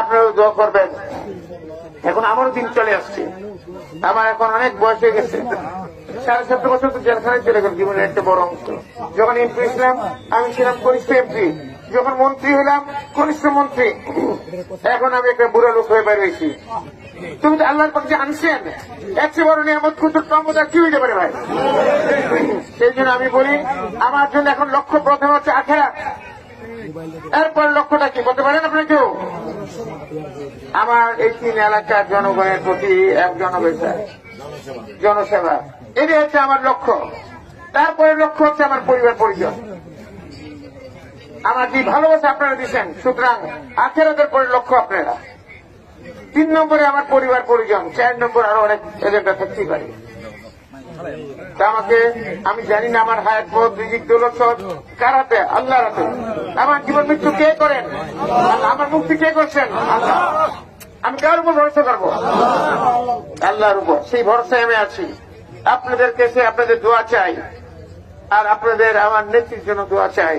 আপনারাও দোয়া করবেন। এখন আমারও দিন চলে আসছে, আমার এখন অনেক বয়স হয়ে গেছে। 17.5 বছর তো জেলখানায় চলে গেল জীবনের একটা বড় অংশ। যখন এমপি ছিলাম আমি ছিলাম কনিষ্ঠ এমপি, যখন মন্ত্রী হলাম কনিষ্ঠ মন্ত্রী, এখন আমি একটা বুড়া লোক হয়ে বের হয়েছি। তুমি তো আল্লাহর পক্ষে আনছেন, এর চেয়ে বড় নিয়ামত কুতুর ক্ষমতা কি হইতে পারে ভাই? সেই জন্য আমি বলি আমার জন্য এখন লক্ষ্য প্রথম হচ্ছে আখিরাত, এরপর লক্ষ্যটা কি বলতে পারেন আপনি কেউ? আমার এই 3 এলাকার জনগণের প্রতি এক জনসেবা, এটাই হচ্ছে আমার লক্ষ্য। তারপরে লক্ষ্য হচ্ছে আমার পরিবার পরিজন, আমার যে ভালোবাসা আপনারা দিচ্ছেন, সুতরাং আখিরাতের পরে লক্ষ্য আপনারা। 3 নম্বরে আমার পরিবার পরিজন, 4 নম্বর আরো অনেক এজেন্ডা থাকতেই পারে। তা আমাকে, আমি জানি না আমার হায়াত পথ রিজিক দৌলত কার হাতে? আল্লাহর হাতে। আমার জীবন মৃত্যু কে করেন? আল্লাহ। আমার মুক্তি কে করছেন? আল্লাহ। আমি কার উপর ভরসা করবো? আল্লাহর উপর। সেই ভরসায় আমি আছি। আপনাদের কাছে আপনাদের দোয়া চাই, আর আপনাদের আমার নেত্রীর জন্য দোয়া চাই।